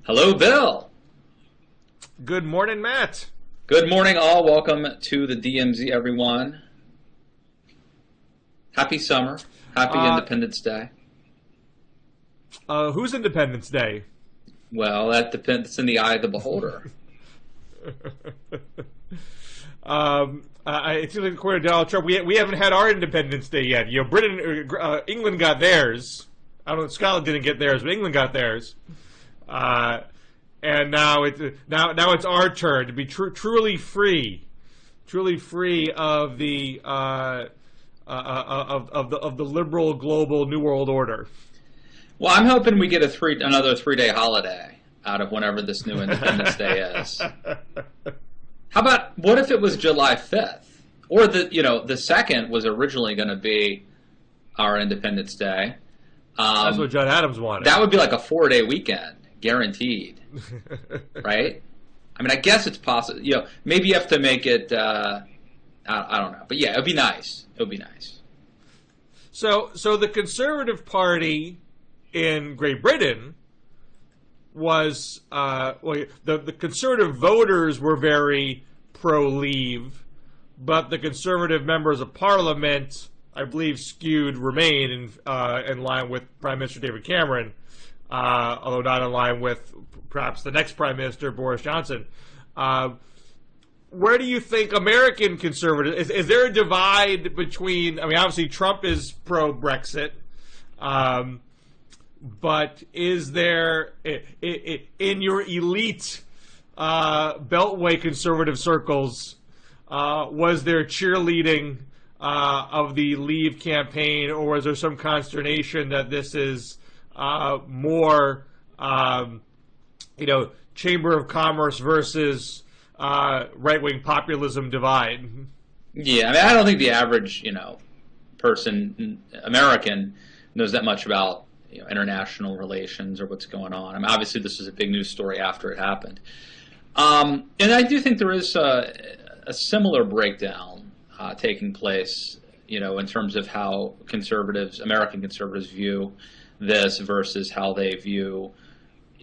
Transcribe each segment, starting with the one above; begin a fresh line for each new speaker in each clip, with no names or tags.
Hello, Bill.
Good morning, Matt.
Good morning, all. Welcome to the DMZ, everyone. Happy summer. Happy Independence Day.
Who's Independence Day?
Well, that depends. It's in the eye of the beholder.
It seems like according to Donald Trump, we haven't had our Independence Day yet. You know, England got theirs. I don't know. Scotland didn't get theirs, but England got theirs. And now it's our turn to be truly free of the of the liberal global New World Order.
Well, I'm hoping we get another 3-day holiday out of whenever this new Independence Day is. How about, what if it was July 5th? Or the 2nd was originally going to be our Independence Day.
That's what John Adams wanted.
That would be like a 4-day weekend, guaranteed. Right? I mean, I guess it's possible. Maybe you have to make it, I don't know. But yeah, it would be nice. It would be nice.
So the Conservative Party in Great Britain was, the Conservative voters were very pro-leave, but the Conservative members of Parliament, I believe, skewed Remain in line with Prime Minister David Cameron, although not in line with perhaps the next Prime Minister, Boris Johnson. Where do you think American conservatives, is there a divide between, I mean, obviously Trump is pro-Brexit, but is there, in your elite Beltway conservative circles, was there cheerleading of the Leave campaign, or was there some consternation that this is more, Chamber of Commerce versus right-wing populism divide?
Yeah, I mean, I don't think the average, person, American, knows that much about international relations or what's going on. I mean, obviously this is a big news story after it happened. And I do think there is a similar breakdown taking place, in terms of how American conservatives view this versus how they view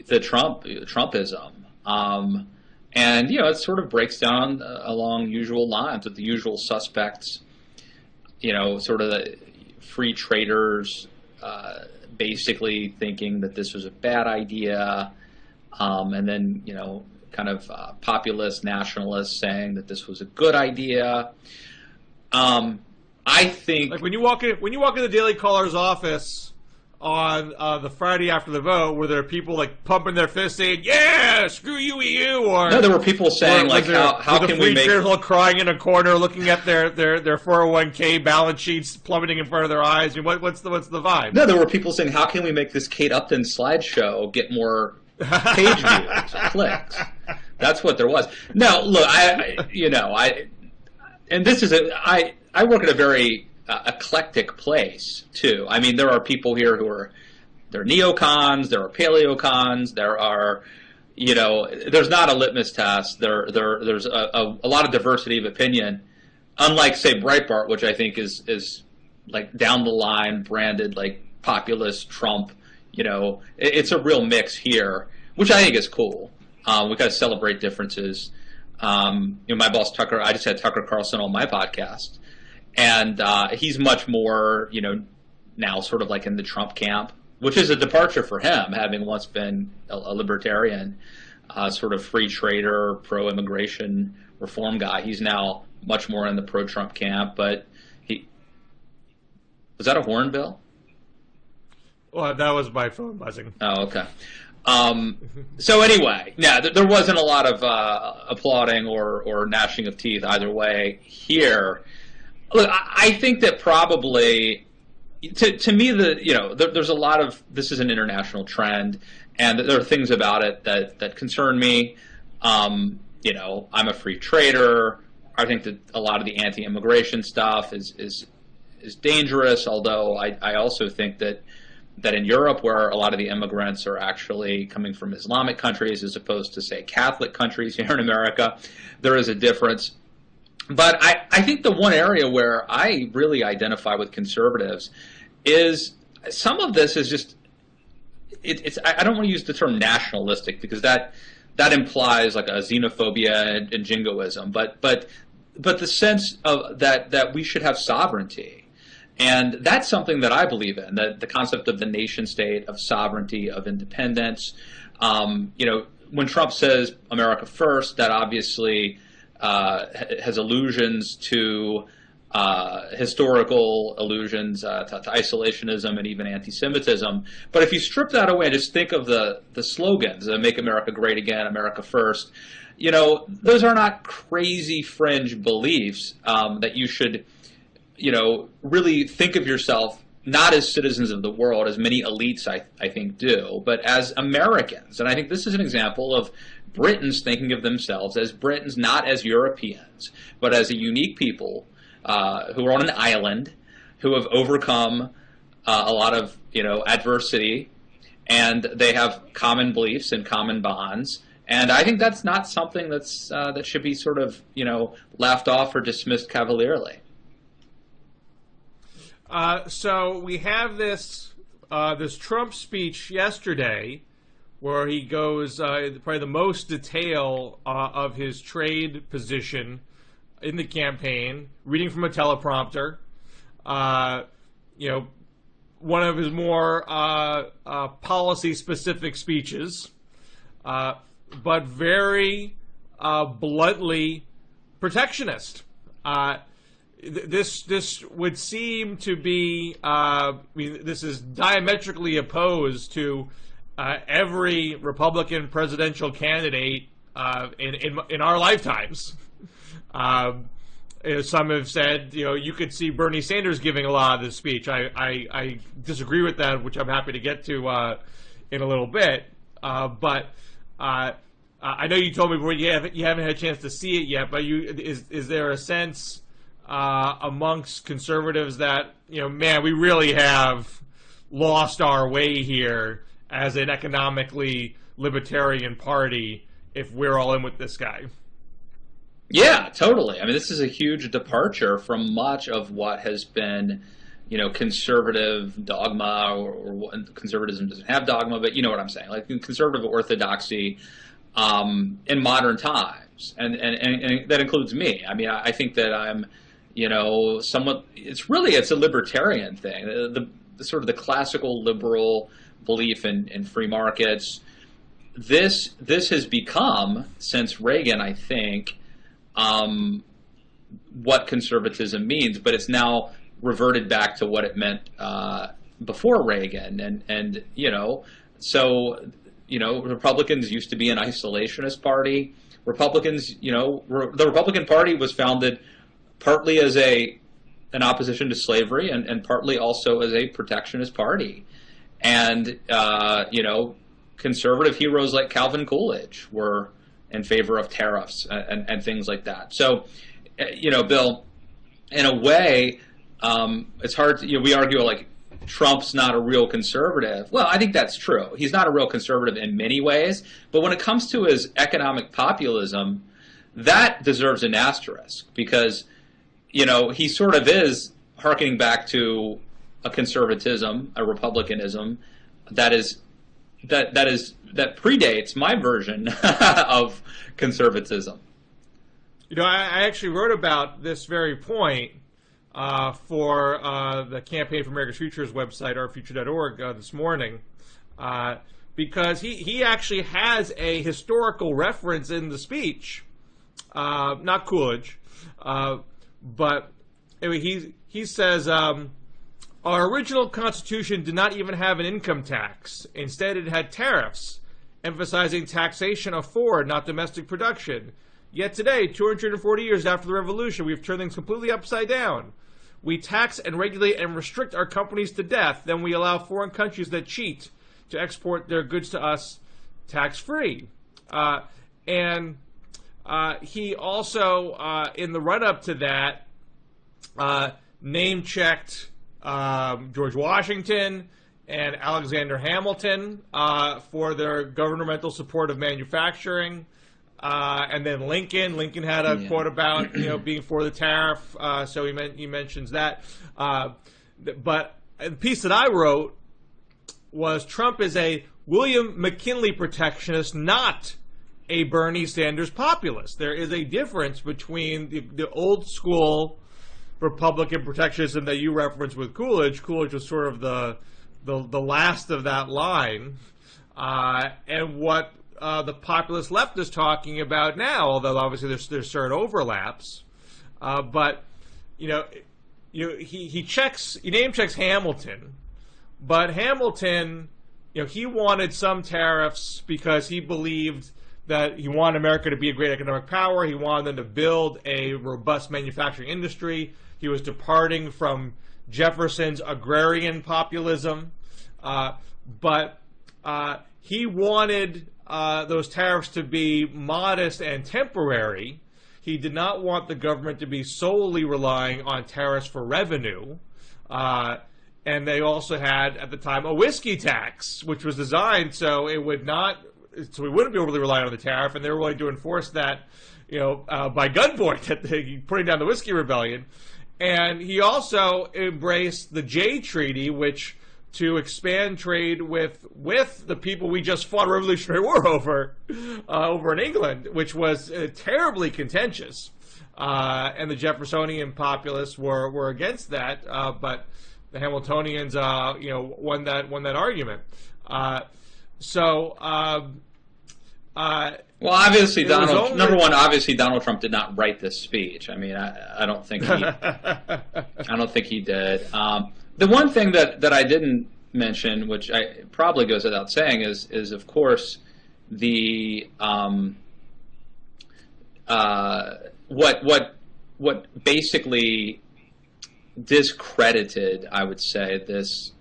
the Trumpism. And, it sort of breaks down along usual lines with the usual suspects, sort of the free traders, basically thinking that this was a bad idea, and then, kind of populist nationalists saying that this was a good idea. I think,
like when you walk in the Daily Caller's office on the Friday after the vote, were there people like pumping their fists saying, "Yeah, screw you, EU"? Or
no, there were people saying how can we make
people crying in a corner, looking at their 401k balance sheets plummeting in front of their eyes? I mean, what's the vibe?
No, there were people saying, how can we make this Kate Upton slideshow get more page views, clicks? That's what there was. No, look, and this is I work at a very eclectic place too. I mean, there are people here they're neocons, there are paleocons, there are, there's not a litmus test. There's a lot of diversity of opinion, unlike say Breitbart, which I think is like down the line branded like populist Trump. It's a real mix here, which I think is cool. We got to celebrate differences. My boss Tucker, I just had Tucker Carlson on my podcast. And he's much more, now sort of like in the Trump camp, which is a departure for him, having once been a libertarian, sort of free trader, pro-immigration reform guy. He's now much more in the pro-Trump camp. But was that a horn, Bill?
Well, that was my phone buzzing.
Oh, okay. So anyway, yeah, there wasn't a lot of applauding or gnashing of teeth either way here. Look, I think that probably, to me, there's a lot of, this is an international trend, and there are things about it that concern me. I'm a free trader. I think that a lot of the anti-immigration stuff is dangerous, although I also think that in Europe, where a lot of the immigrants are actually coming from Islamic countries as opposed to, say, Catholic countries here in America, there is a difference. But I think the one area where I really identify with conservatives is some of this is just, I don't want to use the term nationalistic because that implies like a xenophobia and jingoism, but the sense of that we should have sovereignty, and that's something that I believe in. The concept of the nation state, of sovereignty, of independence. When Trump says America first, that obviously has allusions to historical allusions to isolationism and even anti-Semitism. But if you strip that away and just think of the slogans, Make America Great Again, America First, those are not crazy fringe beliefs that you should, really think of yourself not as citizens of the world, as many elites I think do, but as Americans. And I think this is an example of Britons thinking of themselves as Britons, not as Europeans, but as a unique people who are on an island, who have overcome a lot of adversity, and they have common beliefs and common bonds. And I think that's not something that should be sort of laughed off or dismissed cavalierly.
So we have this Trump speech yesterday, where he goes probably the most detail of his trade position in the campaign, reading from a teleprompter. One of his more policy-specific speeches, but very bluntly protectionist. This would seem to be, this is diametrically opposed to every Republican presidential candidate in our lifetimes. Some have said, you could see Bernie Sanders giving a lot of this speech. I disagree with that, which I'm happy to get to in a little bit. But I know you told me before you haven't had a chance to see it yet. But is there a sense amongst conservatives that man, we really have lost our way here as an economically libertarian party if we're all in with this guy?
Yeah, totally. I mean, this is a huge departure from much of what has been, conservative dogma, or conservatism doesn't have dogma, but you know what I'm saying, like conservative orthodoxy in modern times, and that includes me. I mean, I think that I'm, somewhat. It's a libertarian thing. The sort of the classical liberal belief in free markets. This has become, since Reagan, I think, what conservatism means, but it's now reverted back to what it meant before Reagan, and Republicans used to be an isolationist party. Republicans, the Republican Party was founded partly as an opposition to slavery, and partly also as a protectionist party, and conservative heroes like Calvin Coolidge were in favor of tariffs and things like that. So, Bill, in a way, it's hard to, we argue like Trump's not a real conservative. Well, I think that's true. He's not a real conservative in many ways, but when it comes to his economic populism, that deserves an asterisk because, he sort of is hearkening back to a conservatism, a republicanism that predates my version of conservatism.
I actually wrote about this very point for the Campaign for America's Futures website, ourfuture.org, this morning, because he actually has a historical reference in the speech, not Coolidge, but anyway, he says, our original Constitution did not even have an income tax. Instead, it had tariffs, emphasizing taxation of foreign, not domestic production. Yet today, 240 years after the Revolution, we've turned things completely upside down. We tax and regulate and restrict our companies to death. Then we allow foreign countries that cheat to export their goods to us tax-free. And he also, in the run-up to that, name-checked George Washington and Alexander Hamilton for their governmental support of manufacturing. And then Lincoln had a quote about being for the tariff, so he mentions that. But the piece that I wrote was Trump is a William McKinley protectionist, not a Bernie Sanders populist. There is a difference between the old school Republican protectionism that you referenced with Coolidge. Coolidge was sort of the last of that line, and what the populist left is talking about now. Although obviously there's certain overlaps, but he name checks Hamilton, but Hamilton, he wanted some tariffs because he believed that he wanted America to be a great economic power. He wanted them to build a robust manufacturing industry. He was departing from Jefferson's agrarian populism, but he wanted those tariffs to be modest and temporary. He did not want the government to be solely relying on tariffs for revenue. And they also had, at the time, a whiskey tax, which was designed so we wouldn't be overly reliant on the tariff, and they were willing to enforce that, by gunpoint, putting down the whiskey rebellion. And he also embraced the Jay Treaty, which to expand trade with the people we just fought a Revolutionary War over in England, which was terribly contentious, and the Jeffersonian populists were against that, but the Hamiltonians, won that argument.
Well, obviously, obviously Donald Trump did not write this speech. I mean, I don't think he, I don't think he did. The one thing that I didn't mention, which probably goes without saying, is of course the what basically discredited, I would say, this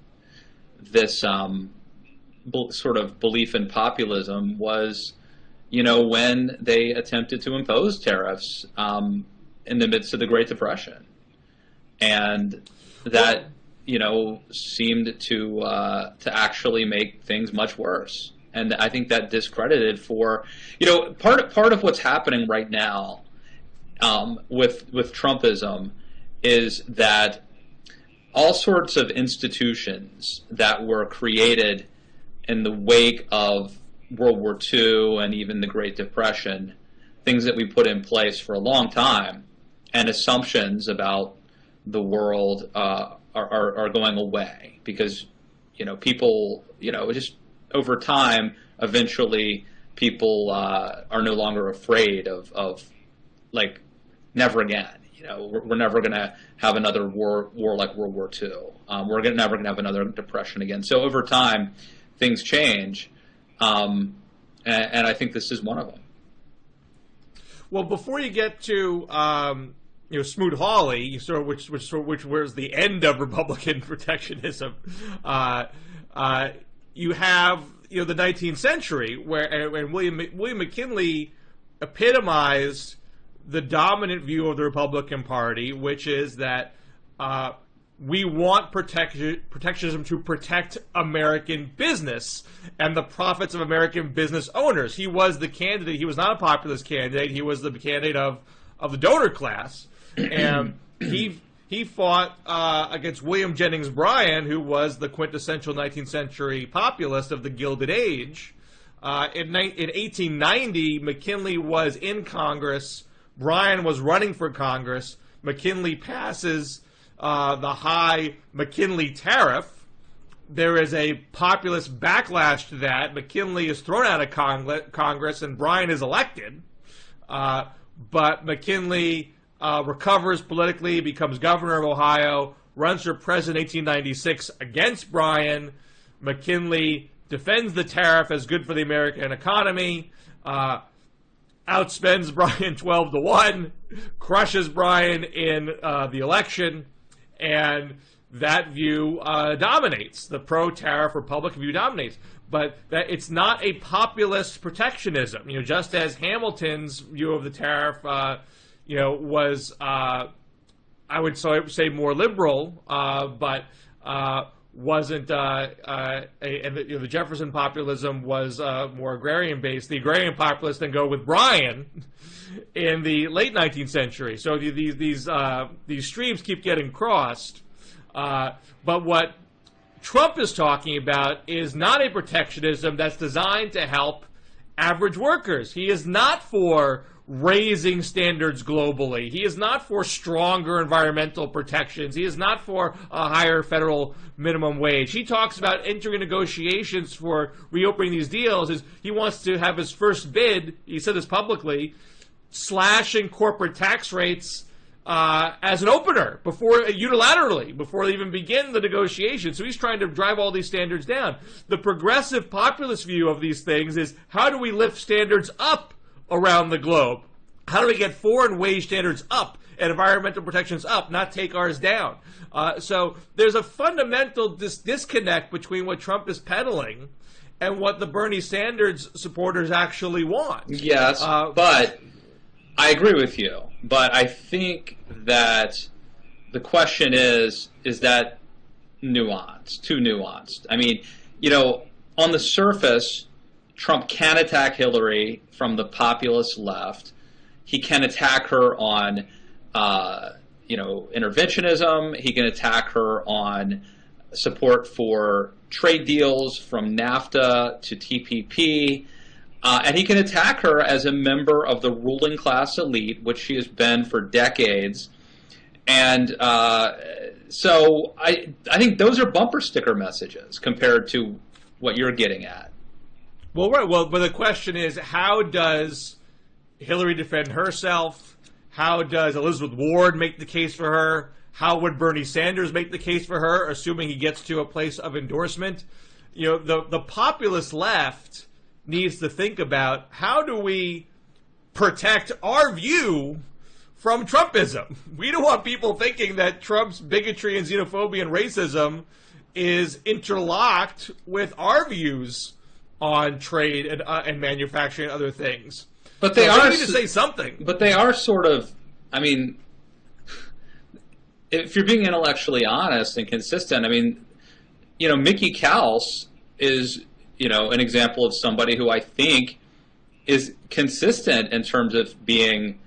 sort of belief in populism was, when they attempted to impose tariffs in the midst of the Great Depression, and that seemed to actually make things much worse. And I think that discredited part of what's happening right now with Trumpism is that all sorts of institutions that were created in the wake of World War II and even the Great Depression, things that we put in place for a long time, and assumptions about the world are going away because people just over time eventually people are no longer afraid of like never again. We're never going to have another war like World War II. We're never going to have another depression again. So over time, things change, and I think this is one of them.
Well, before you get to Smoot-Hawley, which was the end of Republican protectionism, you have the 19th century when William McKinley epitomized the dominant view of the Republican Party, which is that we want protectionism to protect American business and the profits of American business owners. He was the candidate. He was not a populist candidate. He was the candidate of the donor class, and he fought against William Jennings Bryan, who was the quintessential 19th century populist of the Gilded Age. In 1890, McKinley was in Congress. Bryan was running for Congress. McKinley passes the high McKinley tariff. There is a populist backlash to that. McKinley is thrown out of Congress, and Bryan is elected. But McKinley recovers politically, becomes governor of Ohio, runs for president in 1896 against Bryan. McKinley defends the tariff as good for the American economy, outspends Bryan 12-1, crushes Bryan in the election, and that view dominates. The pro-tariff Republican view dominates. But that it's not a populist protectionism. Just as Hamilton's view of the tariff, was I would say more liberal, but wasn't. The Jefferson populism was more agrarian based. The agrarian populists then go with Bryan in the late 19th century. So these streams keep getting crossed. But what Trump is talking about is not a protectionism that's designed to help average workers. He is not for raising standards globally. He is not for stronger environmental protections. He is not for a higher federal minimum wage. He talks about entering negotiations for reopening these deals. He wants to have his first bid, he said this publicly, slashing corporate tax rates as an opener unilaterally before they even begin the negotiation. So he's trying to drive all these standards down. The progressive populist view of these things is, how do we lift standards up around the globe? How do we get foreign wage standards up and environmental protections up, not take ours down? So there's a fundamental disconnect between what Trump is peddling and what the Bernie Sanders supporters actually want.
Yes, but I agree with you. But I think that the question is that nuanced, too nuanced? I mean, on the surface, Trump can attack Hillary from the populist left. He can attack her on, interventionism. He can attack her on support for trade deals from NAFTA to TPP. And he can attack her as a member of the ruling class elite, which she has been for decades. And so I think those are bumper sticker messages compared to what you're getting at.
Well, right. Well, but the question is, how does Hillary defend herself? How does Elizabeth Warren make the case for her? How would Bernie Sanders make the case for her, assuming he gets to a place of endorsement? The populist left needs to think about, how do we protect our view from Trumpism? We don't want people thinking that Trump's bigotry and xenophobia and racism is interlocked with our views on trade and manufacturing and other things.
But they
need to say something.
But they are sort of, if you're being intellectually honest and consistent, Mickey Kaus is, an example of somebody who I think is consistent in terms of being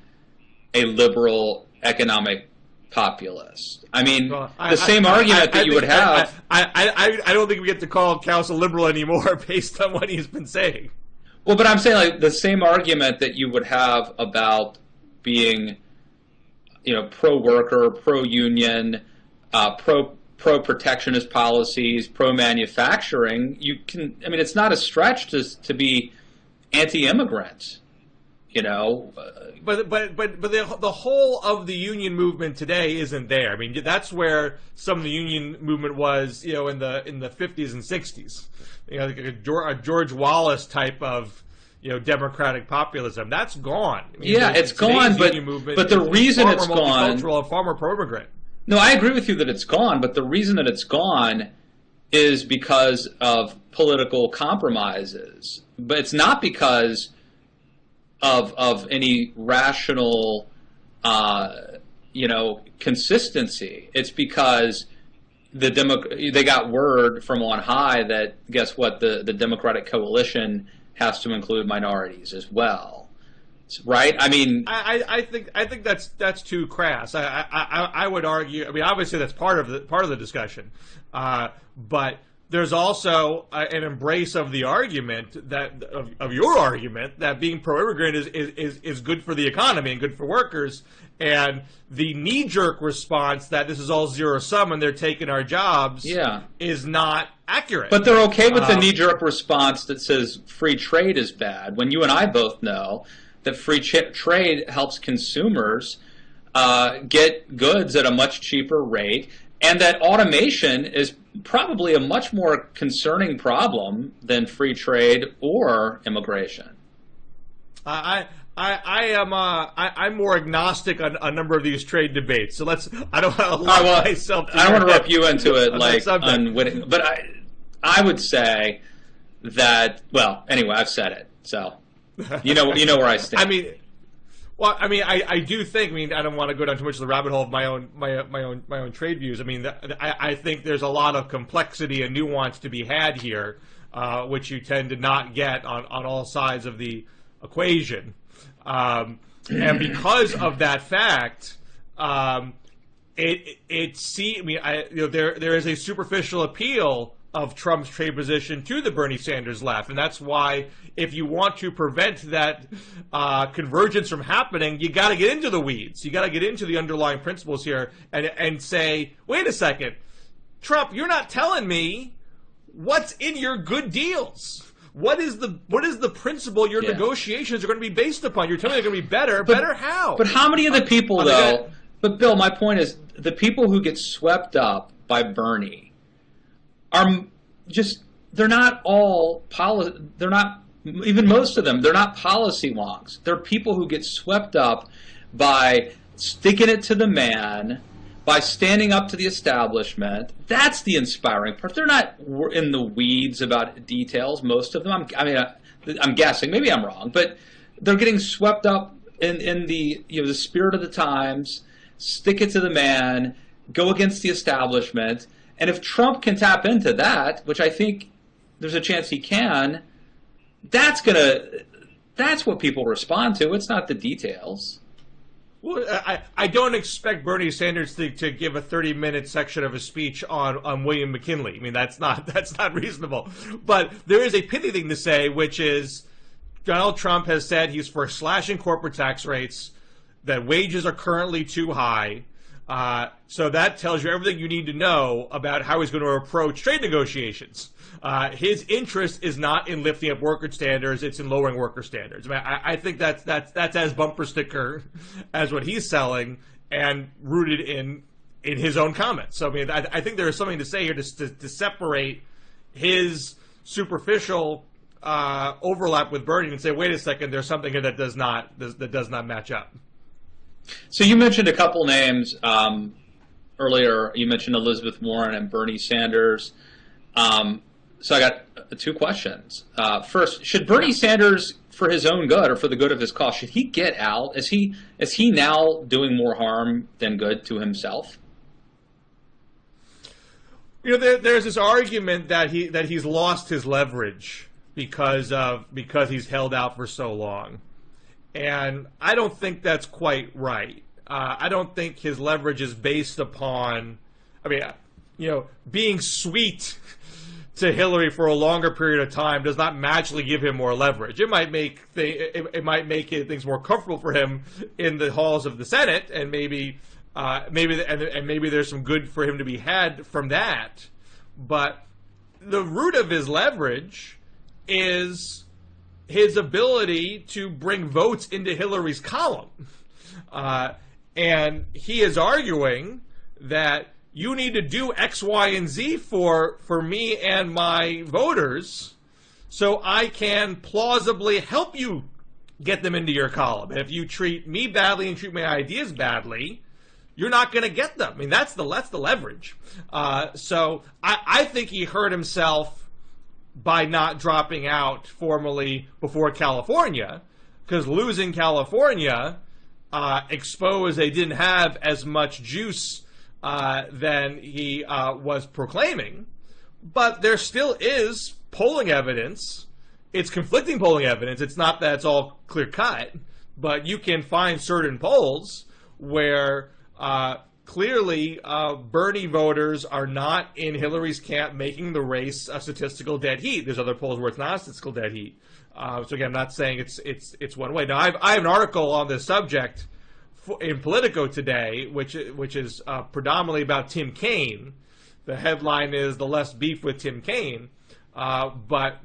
a liberal economic populist. The same argument that you would have.
I don't think we get to call Kaus a liberal anymore based on what he's been saying.
Well, but I'm saying the same argument that you would have about being, pro-worker, pro-union, pro-protectionist policies, pro-manufacturing. It's not a stretch to be anti-immigrant,
But the whole of the union movement today isn't there. That's where some of the union movement was, in the 50s and 60s. Like a George Wallace type of, democratic populism. That's gone.
It's gone. But the reason it's gone,
multicultural, far more pro-immigrant.
No, I agree with you that it's gone. But the reason that it's gone is because of political compromises. But it's not because of any rational, consistency. It's because they got word from on high that, guess what, the Democratic coalition has to include minorities as well, right?
I think that's too crass. I would argue. Obviously that's part of the discussion, but there's also an embrace of the argument that of your argument that being pro-immigrant is good for the economy and good for workers, and the knee-jerk response that this is all zero-sum and they're taking our jobs is not accurate.
But they're okay with the knee-jerk response that says free trade is bad, when you and I both know that free trade helps consumers get goods at a much cheaper rate, and that automation is probably a much more concerning problem than free trade or immigration.
I'm more agnostic on a number of these trade debates. So I don't want to myself.
I don't want to rope you into it like unwitting, but I would say that. Well, anyway, I've said it, so you know where I stand.
I do think. I don't want to go down too much of the rabbit hole of my own trade views. I think there's a lot of complexity and nuance to be had here, which you tend to not get on all sides of the equation. And because of that fact, there is a superficial appeal of Trump's trade position to the Bernie Sanders left. And that's why if you want to prevent that convergence from happening, you got to get into the weeds. You got to get into the underlying principles here and say, wait a second, Trump, you're not telling me what's in your good deals. What is the principle your negotiations are going to be based upon? You're telling me they're going to be better. Better how?
But how many of the people, though... But, Bill, my point is, the people who get swept up by Bernie are just... They're not all... They're not... Even most of them, they're not policy wonks. They're people who get swept up by sticking it to the man, by standing up to the establishment. That's the inspiring part. They're not in the weeds about details, most of them. I'm guessing. Maybe I'm wrong. But they're getting swept up in the the spirit of the times, stick it to the man, go against the establishment. And if Trump can tap into that, which I think there's a chance he can, that's what people respond to. It's not the details.
Well, I don't expect Bernie Sanders to give a 30-minute section of a speech on William McKinley. I mean, that's not reasonable. But there is a pithy thing to say, which is Donald Trump has said he's for slashing corporate tax rates, that wages are currently too high. So that tells you everything you need to know about how he's going to approach trade negotiations. His interest is not in lifting up worker standards; it's in lowering worker standards. I mean, I think that's as bumper sticker as what he's selling, and rooted in his own comments. So I mean, I think there is something to say here to separate his superficial overlap with Bernie and say, wait a second, there's something here that does not match up.
So you mentioned a couple names earlier. You mentioned Elizabeth Warren and Bernie Sanders. So I got two questions. First, should Bernie Sanders, for his own good or for the good of his cause, should he get out? Is he now doing more harm than good to himself?
There's this argument that he's lost his leverage because he's held out for so long. And I don't think that's quite right. I don't think his leverage is based upon, being sweet to Hillary for a longer period of time does not magically give him more leverage. It might make things more comfortable for him in the halls of the Senate, and maybe there's some good for him to be had from that. But the root of his leverage is his ability to bring votes into Hillary's column. And he is arguing that you need to do X, Y, and Z for me and my voters so I can plausibly help you get them into your column. And if you treat me badly and treat my ideas badly, you're not going to get them. I mean, that's the leverage. So I think he hurt himself by not dropping out formally before California, because losing California exposed they didn't have as much juice than he was proclaiming. But there still is polling evidence. It's conflicting polling evidence. It's not that it's all clear-cut, but you can find certain polls where clearly Bernie voters are not in Hillary's camp, making the race a statistical dead heat. There's other polls where it's not a statistical dead heat. So again, I'm not saying it's one way. Now, I have an article on this subject in Politico today, which is predominantly about Tim Kaine. The headline is "The Less Beef with Tim Kaine," but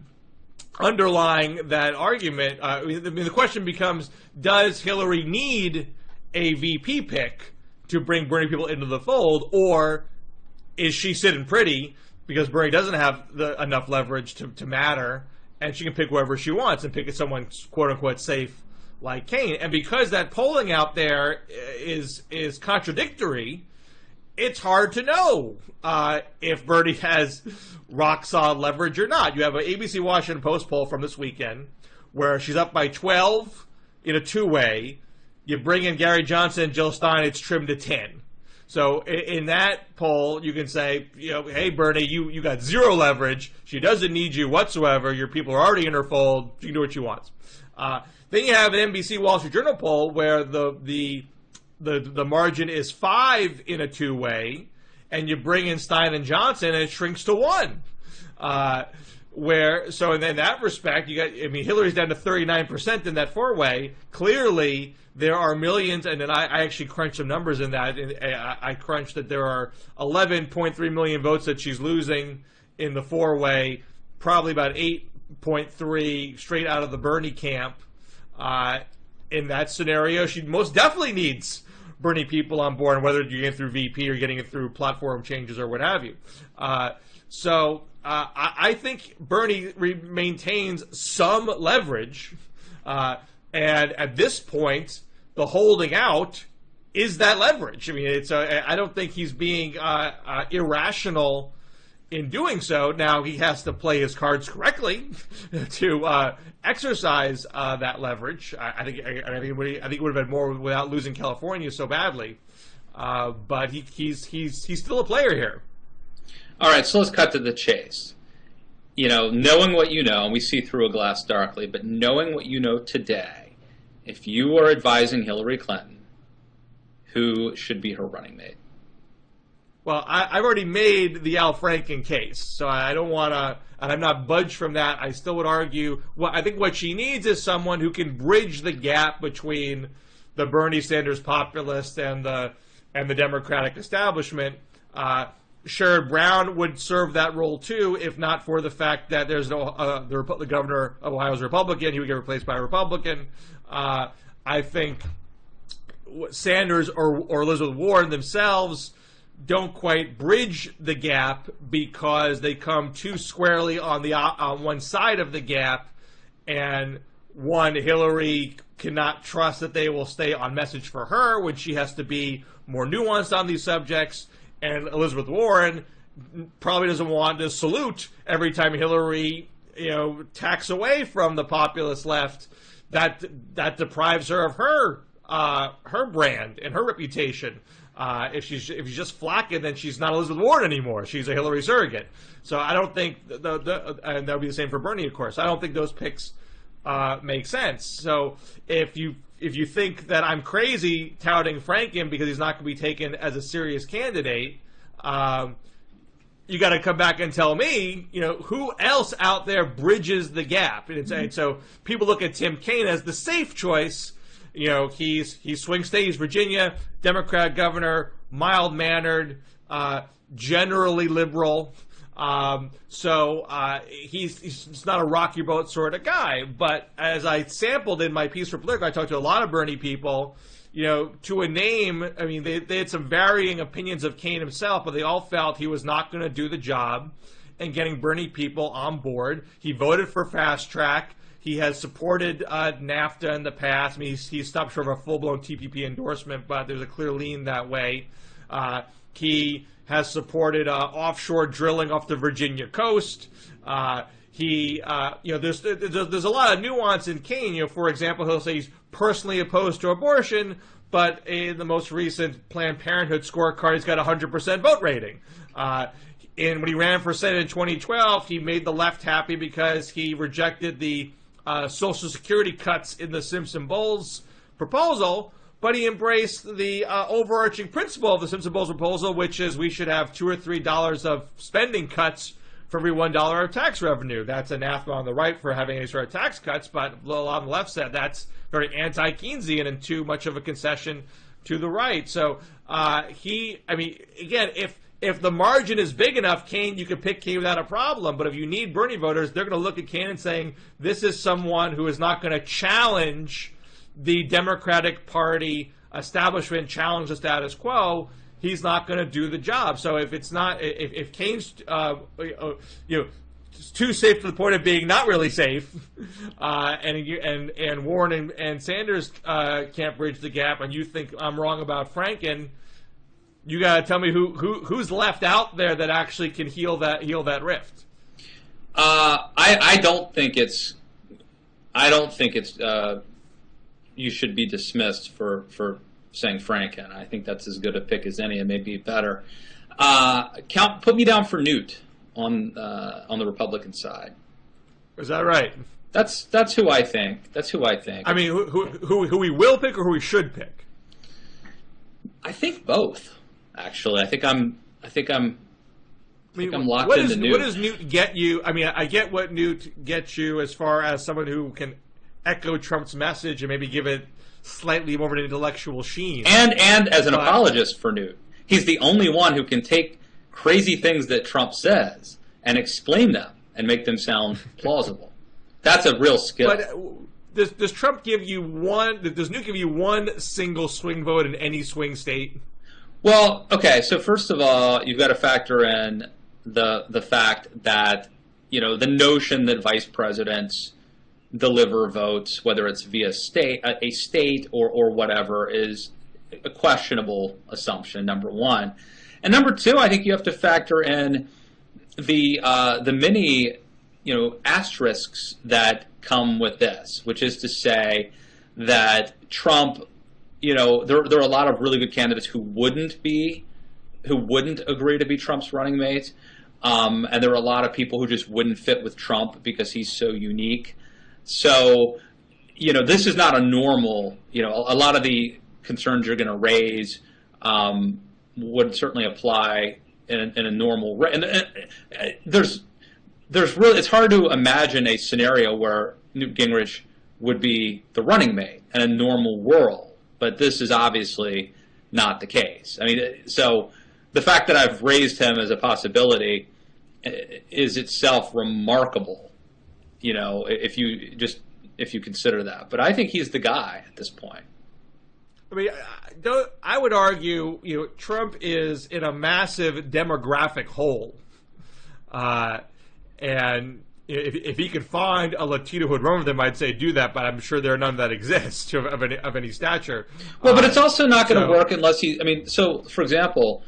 underlying that argument, the question becomes: does Hillary need a VP pick to bring Bernie people into the fold, or is she sitting pretty because Bernie doesn't have enough leverage to matter, and she can pick whoever she wants and pick someone quote-unquote safe like Kaine? And because that polling out there is contradictory, it's hard to know if Bernie has rock-solid leverage or not. You have an ABC Washington Post poll from this weekend where she's up by 12 in a two-way. You bring in Gary Johnson and Jill Stein, it's trimmed to 10. So in that poll, you can say, hey, Bernie, you got zero leverage. She doesn't need you whatsoever. Your people are already in her fold. She can do what she wants. Then you have an NBC Wall Street Journal poll where the margin is 5 in a two-way, and you bring in Stein and Johnson, and it shrinks to 1. So in that respect, Hillary's down to 39% in that four-way. Clearly, there are millions, and then I actually crunched some numbers in that. I crunched that there are 11.3 million votes that she's losing in the four-way, probably about 8.3 straight out of the Bernie camp. In that scenario, she most definitely needs Bernie people on board, whether you're getting it through VP or getting it through platform changes or what have you. I think Bernie maintains some leverage, and at this point, the holding out is that leverage. I mean, I don't think he's being irrational in doing so. Now he has to play his cards correctly to exercise that leverage. I think it would have been more without losing California so badly, but he's still a player here.
All right, so let's cut to the chase. Knowing what you know, and we see through a glass darkly, but knowing what you know today, if you are advising Hillary Clinton, who should be her running mate?
Well, I've already made the Al Franken case, so I don't want to, and I'm not budged from that. I still would argue, I think what she needs is someone who can bridge the gap between the Bernie Sanders populist and the Democratic establishment. Sherrod Brown would serve that role too, if not for the fact that there's the governor of Ohio is a Republican. He would get replaced by a Republican. I think Sanders or Elizabeth Warren themselves don't quite bridge the gap because they come too squarely on one side of the gap, and Hillary cannot trust that they will stay on message for her when she has to be more nuanced on these subjects, and Elizabeth Warren probably doesn't want to salute every time Hillary tacks away from the populist left. That deprives her of her brand and her reputation. If she's just flacking, then she's not Elizabeth Warren anymore. She's a Hillary surrogate. So I don't think and that would be the same for Bernie, of course. I don't think those picks make sense. So if you think that I'm crazy touting Franken because he's not going to be taken as a serious candidate, you got to come back and tell me, who else out there bridges the gap. And so people look at Tim Kaine as the safe choice. He's swing state, he's Virginia, Democrat governor, mild-mannered, generally liberal. So he's not a rocky boat sort of guy. But as I sampled in my piece for Politico, I talked to a lot of Bernie people. To a name, I mean, they had some varying opinions of Kaine himself, but they all felt he was not going to do the job in getting Bernie people on board. He voted for fast track. He has supported NAFTA in the past. I mean, he's stopped short of a full-blown TPP endorsement, but there's a clear lean that way. He has supported offshore drilling off the Virginia coast. There's a lot of nuance in Kaine. For example, he'll say he's personally opposed to abortion, but in the most recent Planned Parenthood scorecard, he's got a 100% vote rating. And when he ran for Senate in 2012, he made the left happy because he rejected the Social Security cuts in the Simpson-Bowles proposal, but he embraced the overarching principle of the Simpson-Bowles proposal, which is we should have $2 or $3 of spending cuts for every $1 of tax revenue. That's anathema on the right for having any sort of tax cuts, but a lot on the left said that's very anti-Keynesian and too much of a concession to the right. So again, if the margin is big enough, Kaine, you can pick Kaine without a problem. But if you need Bernie voters, they're going to look at Kaine and saying, this is someone who is not going to challenge the Democratic Party establishment, challenge the status quo. He's not going to do the job. So if Kaine's too safe to the point of being not really safe, and Warren and Sanders can't bridge the gap, and you think I'm wrong about Franken, you got to tell me who's left out there that actually can heal that rift.
I don't think it's you should be dismissed for saying Franken. I think that's as good a pick as any, and maybe better. Put me down for Newt on the Republican side.
Is that right?
That's who I think.
I mean, who we will pick or who we should pick?
I think both. Actually, I think I'm.
mean,
I'm locked
what
into Newt.
What does Newt get you? I mean, I get what Newt gets you as far as someone who can echo Trump's message and maybe give it slightly more of an intellectual sheen.
And as an apologist for Newt, he's the only one who can take crazy things that Trump says and explain them and make them sound plausible. That's a real skill.
But does Trump give you one? Does Newt give you one single swing vote in any swing state?
Well, okay. So first of all, you've got to factor in the fact that the notion that vice presidents deliver votes, whether it's via a state or whatever, is a questionable assumption. Number one, and number two, I think you have to factor in the many asterisks that come with this, which is to say that Trump, there are a lot of really good candidates who wouldn't agree to be Trump's running mate, and there are a lot of people who just wouldn't fit with Trump because he's so unique. So, this is not a normal, a lot of the concerns you're going to raise would certainly apply in a normal, and there's really, it's hard to imagine a scenario where Newt Gingrich would be the running mate in a normal world, but this is obviously not the case. I mean, so the fact that I've raised him as a possibility is itself remarkable. If you consider that. But I think he's the guy at this point.
I mean, I would argue, Trump is in a massive demographic hole, and if he could find a Latino who would run with him, I'd say do that. But I'm sure there are none that exist of any stature.
Well, but it's also not going to work unless he. I mean, so for example,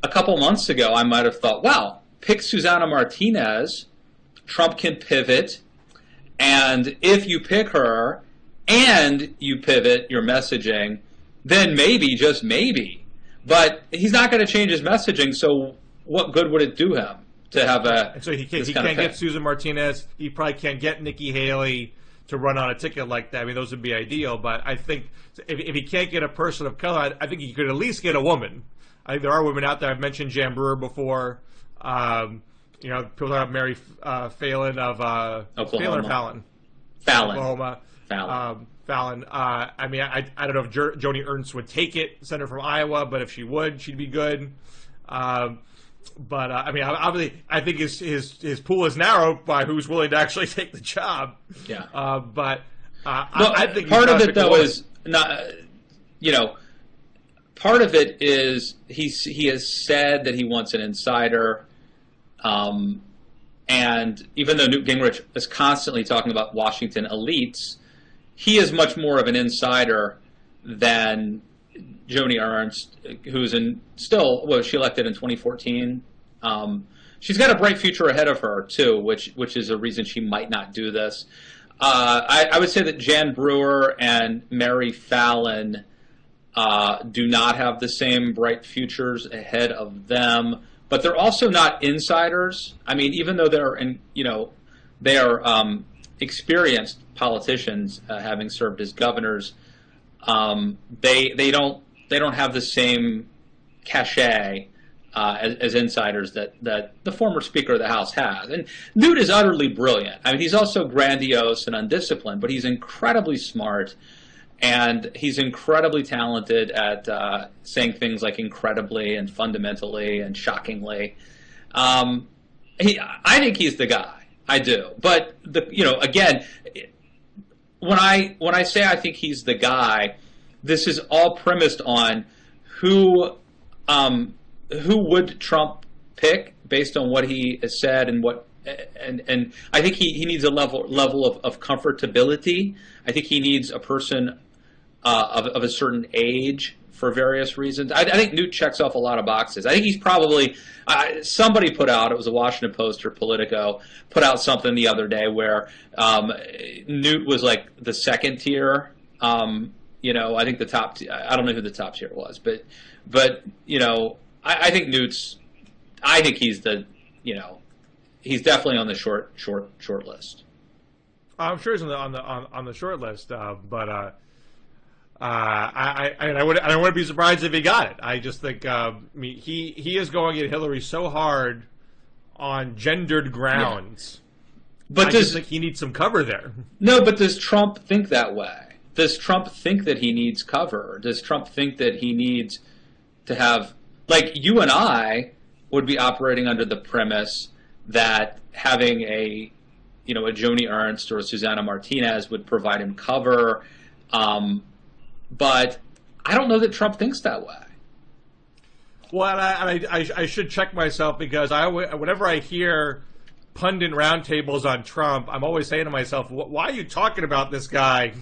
a couple months ago, I might have thought, wow, pick Susana Martinez. Trump can pivot. And if you pick her and you pivot your messaging, then maybe, just maybe. But he's not going to change his messaging, so what good would it do him to have a...
And so he can't get Susan Martinez. He probably can't get Nikki Haley to run on a ticket like that. I mean, those would be ideal. But I think if he can't get a person of color, I think he could at least get a woman. I think there are women out there. I've mentioned Jan Brewer before. People talk about Mary Fallon of
Oklahoma.
Oklahoma.
Fallon.
I mean, I don't know if Joni Ernst would take it, senator from Iowa, but if she would, she'd be good. I mean, obviously, I think his pool is narrow by who's willing to actually take the job.
Yeah.
I think
part of it though is not. Part of it is he has said that he wants an insider. And even though Newt Gingrich is constantly talking about Washington elites, he is much more of an insider than Joni Ernst, who's she elected in 2014. She's got a bright future ahead of her too, which is a reason she might not do this. I would say that Jan Brewer and Mary Fallon do not have the same bright futures ahead of them. But they're also not insiders. I mean, even though they are experienced politicians, having served as governors, they don't have the same cachet as insiders that the former Speaker of the House has. And Newt is utterly brilliant. I mean, he's also grandiose and undisciplined, but he's incredibly smart. And he's incredibly talented at saying things like incredibly and fundamentally and shockingly. I think he's the guy. I do. But again, when I say I think he's the guy, this is all premised on who would Trump pick based on what he has said and what. And I think he needs a level of comfortability. I think he needs a person of a certain age for various reasons. I think Newt checks off a lot of boxes. I think he's probably somebody put out, it was a Washington Post or Politico, put out something the other day where Newt was like the second tier. I think the top. I don't know who the top tier was, but I think Newt's. I think he's the. He's definitely on the short list.
I'm sure he's on the short list, but I wouldn't be surprised if he got it. I just think he is going at Hillary so hard on gendered grounds.
But
I just think he needs some cover there.
No, but does Trump think that way? Does Trump think that he needs cover? Does Trump think that he needs to have, like, you and I would be operating under the premise that having a Joni Ernst or a Susanna Martinez would provide him cover, but I don't know that Trump thinks that way.
Well, I should check myself, because whenever I hear pundit roundtables on Trump, I'm always saying to myself, why are you talking about this guy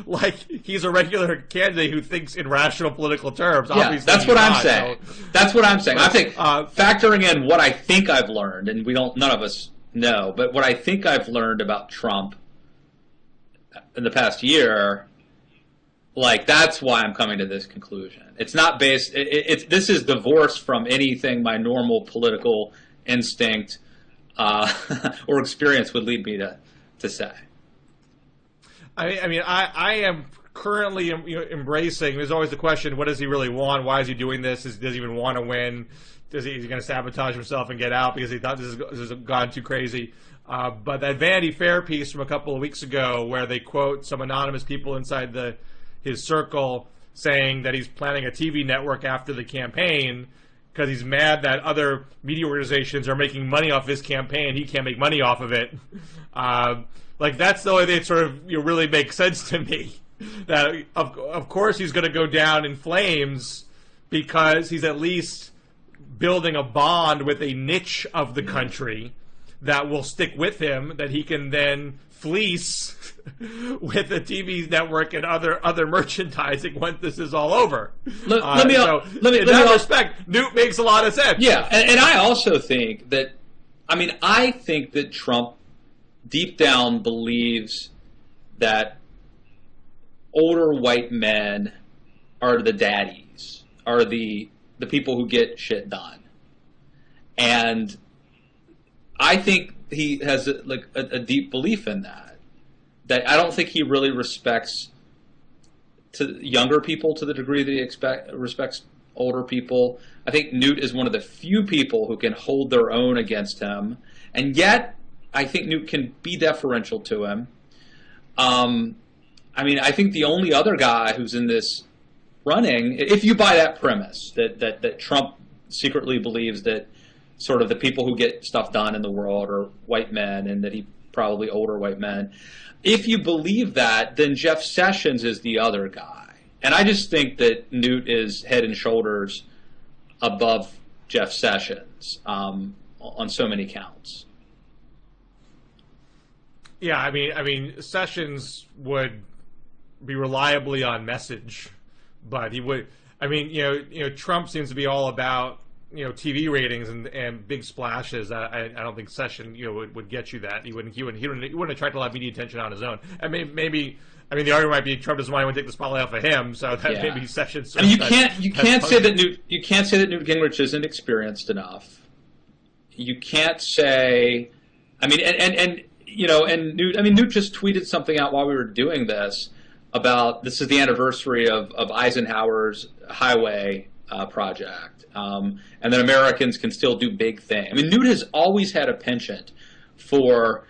like he's a regular candidate who thinks in rational political terms?
Yeah,
obviously
that's what I'm
not,
saying.
So.
That's what I'm saying. I think factoring in what I think I've learned, and none of us know, but what I think I've learned about Trump in the past year, like, that's why I'm coming to this conclusion. It's not based. This is divorced from anything my normal political instinct or experience would lead me to say.
I am currently embracing. There's always the question: what does he really want? Why is he doing this? Does he even want to win? Is he going to sabotage himself and get out because he thought this has gone too crazy? But that Vanity Fair piece from a couple of weeks ago, where they quote some anonymous people inside his circle saying that he's planning a TV network after the campaign because he's mad that other media organizations are making money off his campaign. He can't make money off of it. Like, that's the only thing that sort of really makes sense to me. That of course he's going to go down in flames because he's at least building a bond with a niche of the country that will stick with him, that he can then fleece with the TV network and other merchandising once this is all over. In that respect, Newt makes a lot of sense.
Yeah, and I also think that, I think that Trump deep down believes that older white men are the daddies, are the people who get shit done. And I think he has a deep belief in that. That I don't think he really respects to younger people to the degree that he respects older people. I think Newt is one of the few people who can hold their own against him, and yet I think Newt can be deferential to him. I think the only other guy who's in this running, if you buy that premise that Trump secretly believes that sort of the people who get stuff done in the world are white men, and that he probably older white men. If you believe that, then Jeff Sessions is the other guy. And I just think that Newt is head and shoulders above Jeff Sessions on so many counts.
Yeah, Sessions would be reliably on message, but he would. Trump seems to be all about TV ratings and big splashes. I don't think Sessions would get you that. He wouldn't have tried to have media attention on his own. Maybe the argument might be Trump doesn't want to take the spotlight off of him, so that maybe Sessions.
You can't say that Newt Gingrich isn't experienced enough. You can't say, and Newt just tweeted something out while we were doing this about this is the anniversary of Eisenhower's highway project, and that Americans can still do big things. Newt has always had a penchant for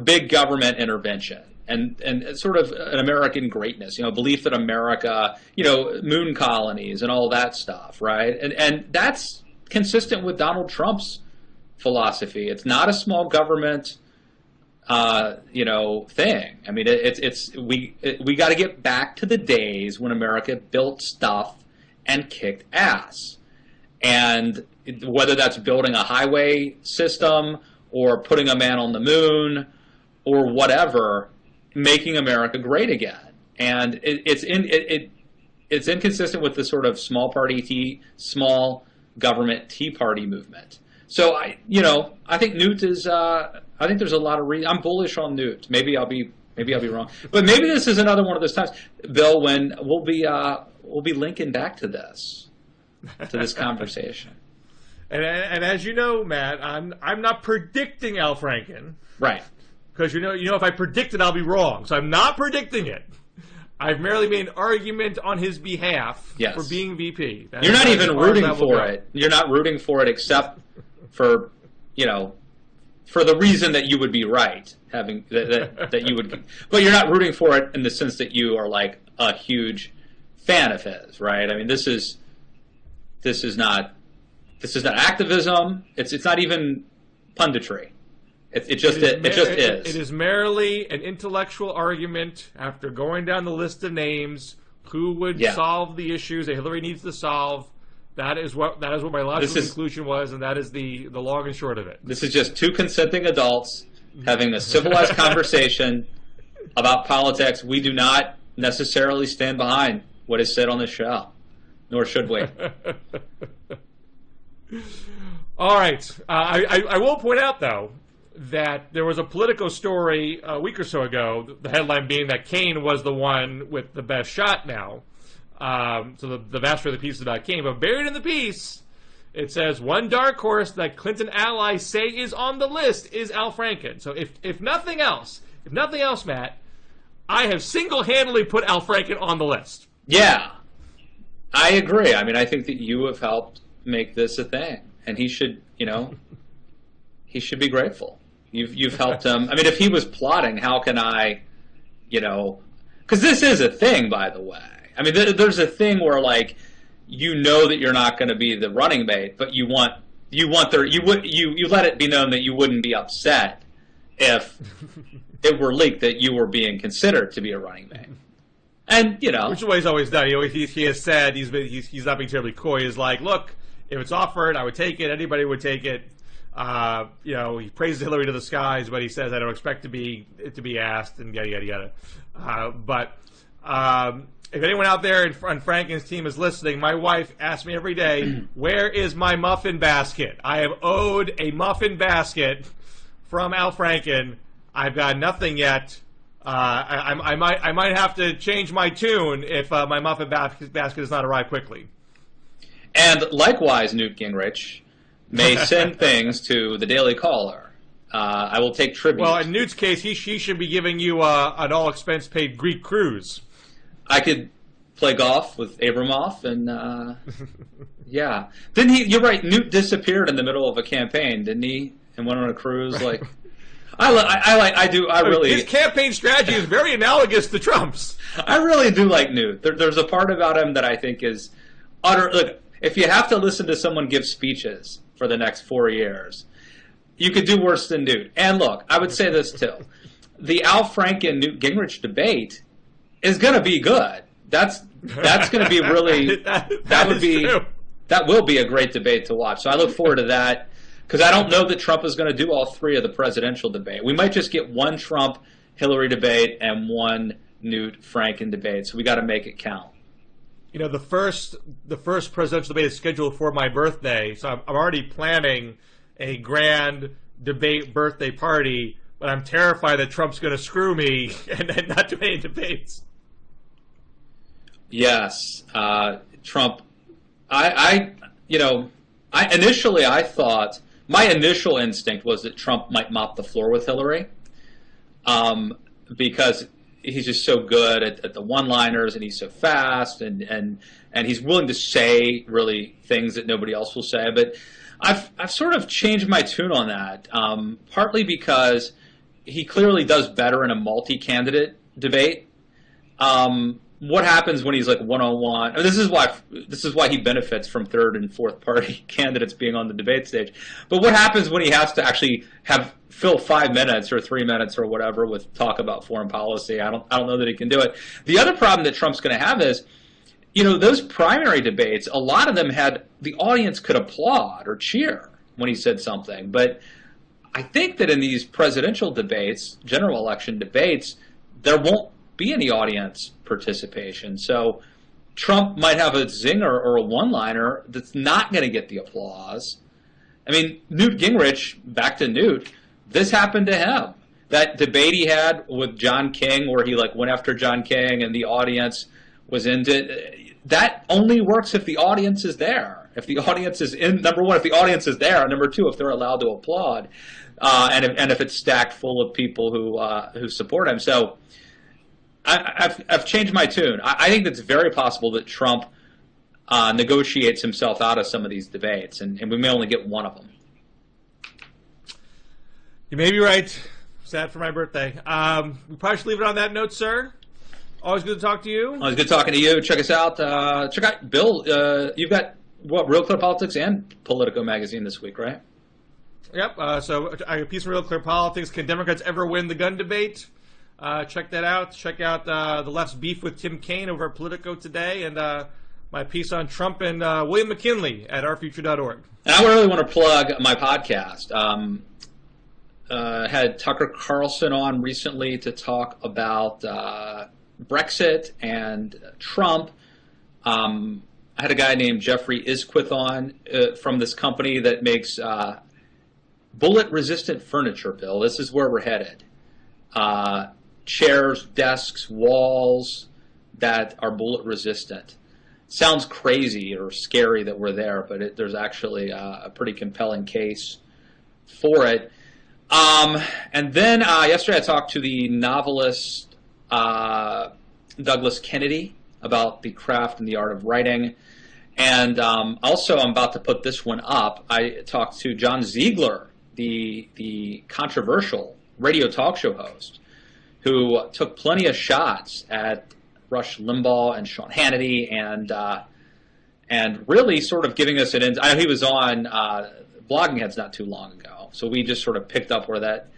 big government intervention and sort of an American greatness, belief that America, moon colonies and all that stuff, right? And that's consistent with Donald Trump's philosophy. It's not a small government thing. We got to get back to the days when America built stuff and kicked ass. And whether that's building a highway system or putting a man on the moon or whatever, making America great again. And it's inconsistent with the sort of small government Tea Party movement. So I think Newt is. I think there's a lot of reason. I'm bullish on Newt. Maybe I'll be wrong, but maybe this is another one of those times, Bill, when we'll be linking back to this conversation.
And as you know, Matt, I'm not predicting Al Franken,
right?
Because if I predict it, I'll be wrong. So I'm not predicting it. I've merely made an argument on his behalf for being VP.
You're not even rooting for it. You're not rooting for it except for you know, for the reason that you would be right, having that you would, but you're not rooting for it in the sense that you are like a huge fan of his, right? I mean, this is not activism. It's not even punditry. It just is.
It is merely an intellectual argument after going down the list of names who would solve the issues that Hillary needs to solve. That is what my logical conclusion was, and that is the long and short of it.
This is just two consenting adults having a civilized conversation about politics. We do not necessarily stand behind what is said on this show, nor should we.
All right. I will point out, though, that there was a Politico story a week or so ago, the headline being that Kane was the one with the best shot now. So the vast majority of the piece is about Kane. But buried in the piece, it says, one dark horse that Clinton allies say is on the list is Al Franken. So if nothing else, Matt, I have single-handedly put Al Franken on the list.
Yeah, I agree. I mean, I think that you have helped make this a thing. And he should, he should be grateful. You've helped him. I mean, if he was plotting, how can I, because this is a thing, by the way. I mean, there's a thing where, like, that you're not going to be the running mate, but you let it be known that you wouldn't be upset if it were leaked that you were being considered to be a running mate. And
which is what he's always done. He has said he's not being terribly coy. He's like, look, if it's offered, I would take it. Anybody would take it. He praises Hillary to the skies, but he says I don't expect it to be asked, and yada yada yada. But if anyone out there on Franken's team is listening, my wife asks me every day, where is my muffin basket? I have owed a muffin basket from Al Franken. I've got nothing yet. I might have to change my tune if my muffin basket does not arrive quickly.
And likewise, Newt Gingrich may send things to the Daily Caller. I will take tribute.
Well, in Newt's case, he should be giving you an all-expense-paid Greek cruise.
I could play golf with Abramoff, and yeah. Didn't he? You're right. Newt disappeared in the middle of a campaign, didn't he? And went on a cruise. Like,
His campaign strategy is very analogous to Trump's.
I really do like Newt. There's a part about him that I think is utter. Look, if you have to listen to someone give speeches for the next 4 years, you could do worse than Newt. And look, I would say this too: the Al Franken Newt Gingrich debate is going to be good. That's going to be really that will be a great debate to watch. So I look forward to that, because I don't know that Trump is going to do all three of the presidential debate. We might just get one Trump Hillary debate and one Newt Franken debate. So we got to make it count.
The first presidential debate is scheduled for my birthday, so I'm already planning a grand debate birthday party. But I'm terrified that Trump's going to screw me and not do any debates.
Yes, Trump. Initially I thought, my initial instinct was that Trump might mop the floor with Hillary, because he's just so good at the one-liners, and he's so fast, and he's willing to say really things that nobody else will say. But I've sort of changed my tune on that, partly because he clearly does better in a multi-candidate debate. What happens when he's like one-on-one? This is why he benefits from third and fourth party candidates being on the debate stage. But what happens when he has to actually fill 5 minutes or 3 minutes or whatever with talk about foreign policy? I don't know that he can do it. The other problem that Trump's going to have is, those primary debates, a lot of them had the audience could applaud or cheer when he said something. But I think that in these presidential debates, general election debates, there won't be any audience participation. So Trump might have a zinger or a one-liner that's not going to get the applause. I mean, Newt Gingrich, back to Newt, this happened to him. That debate he had with John King, where he went after John King and the audience was into it, that only works if the audience is there. If the audience is in, number one, if the audience is there, and number two, if they're allowed to applaud, and if it's stacked full of people who support him. So I've changed my tune. I think it's very possible that Trump negotiates himself out of some of these debates, and we may only get one of them.
You may be right. Sad for my birthday. We probably should leave it on that note, sir. Always good to talk to you.
Always good talking to you. Check us out. Check out Bill. You've got Real Clear Politics and Politico magazine this week, right?
Yep. So I have a piece from Real Clear Politics. Can Democrats ever win the gun debate? Check that out. Check out the left's beef with Tim Kaine over at Politico today, and my piece on Trump and William McKinley at ourfuture.org.
And I really want to plug my podcast. Had Tucker Carlson on recently to talk about Brexit and Trump. I had a guy named Jeffrey Isquith on from this company that makes bullet-resistant furniture, Bill. This is where we're headed. Chairs, desks, walls that are bullet-resistant. Sounds crazy or scary that we're there, but there's actually a pretty compelling case for it. And then yesterday I talked to the novelist Douglas Kennedy about the craft and the art of writing. And also I'm about to put this one up. I talked to John Ziegler, the controversial radio talk show host, who took plenty of shots at Rush Limbaugh and Sean Hannity, and really sort of giving us an. I know he was on Blogging Heads not too long ago, so we just sort of picked up where that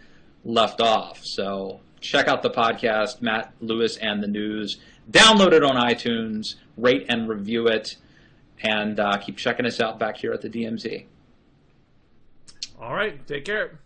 left off. So check out the podcast, Matt Lewis and the News. Download it on iTunes, rate and review it, and keep checking us out back here at the DMZ.
All right, take care.